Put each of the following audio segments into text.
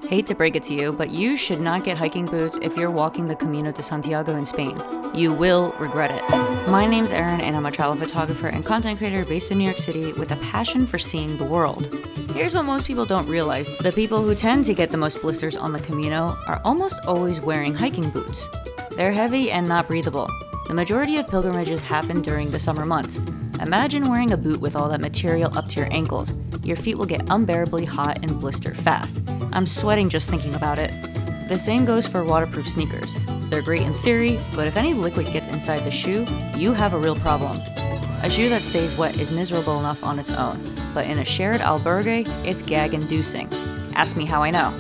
Hate to break it to you, but you should not get hiking boots if you're walking the Camino de Santiago in Spain. You will regret it. My name's Erin, and I'm a travel photographer and content creator based in New York City with a passion for seeing the world. Here's what most people don't realize. The people who tend to get the most blisters on the Camino are almost always wearing hiking boots. They're heavy and not breathable. The majority of pilgrimages happen during the summer months. Imagine wearing a boot with all that material up to your ankles. Your feet will get unbearably hot and blister fast. I'm sweating just thinking about it. The same goes for waterproof sneakers. They're great in theory, but if any liquid gets inside the shoe, you have a real problem. A shoe that stays wet is miserable enough on its own, but in a shared albergue, it's gag-inducing. Ask me how I know.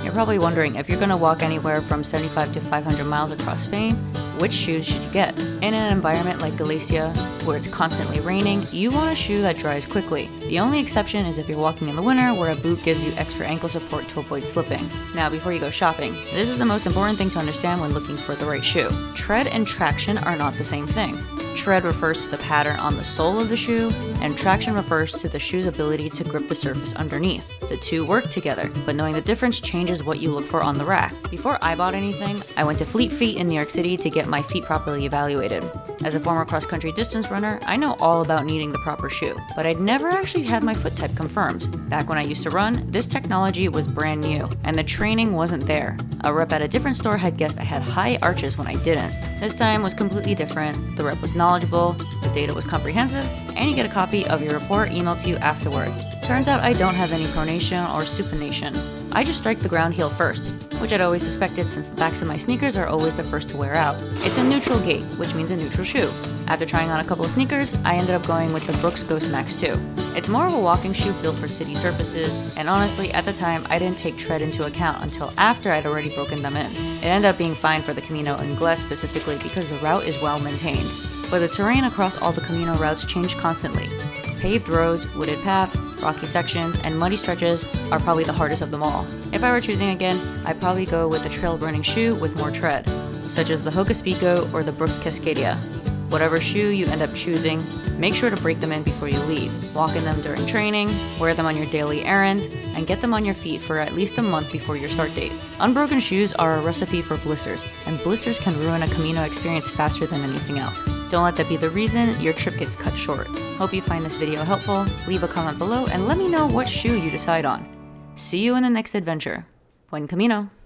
You're probably wondering, if you're gonna walk anywhere from 75 to 500 miles across Spain, which shoes should you get? In an environment like Galicia, where it's constantly raining, you want a shoe that dries quickly. The only exception is if you're walking in the winter, where a boot gives you extra ankle support to avoid slipping. Now, before you go shopping, this is the most important thing to understand when looking for the right shoe. Tread and traction are not the same thing. Tread refers to the pattern on the sole of the shoe, and traction refers to the shoe's ability to grip the surface underneath. The two work together, but knowing the difference changes what you look for on the rack. Before I bought anything, I went to Fleet Feet in New York City to get my feet properly evaluated. As a former cross-country distance runner, I know all about needing the proper shoe, but I'd never actually had my foot type confirmed. Back when I used to run, this technology was brand new, and the training wasn't there. A rep at a different store had guessed I had high arches when I didn't. This time was completely different. The rep was knowledgeable, the data was comprehensive, and you get a copy of your report emailed to you afterward. Turns out I don't have any pronation or supination. I just strike the ground heel first, which I'd always suspected since the backs of my sneakers are always the first to wear out. It's a neutral gait, which means a neutral shoe. After trying on a couple of sneakers, I ended up going with the Brooks Ghost Max 2. It's more of a walking shoe built for city surfaces, and honestly, at the time, I didn't take tread into account until after I'd already broken them in. It ended up being fine for the Camino Inglés specifically because the route is well maintained. But the terrain across all the Camino routes changed constantly. Paved roads, wooded paths, rocky sections, and muddy stretches are probably the hardest of them all. If I were choosing again, I'd probably go with the trail running shoe with more tread, such as the Hoka Speedgo or the Brooks Cascadia. Whatever shoe you end up choosing, make sure to break them in before you leave. Walk in them during training, wear them on your daily errands, and get them on your feet for at least a month before your start date. Unbroken shoes are a recipe for blisters, and blisters can ruin a Camino experience faster than anything else. Don't let that be the reason your trip gets cut short. Hope you find this video helpful. Leave a comment below and let me know what shoe you decide on. See you in the next adventure. Buen Camino!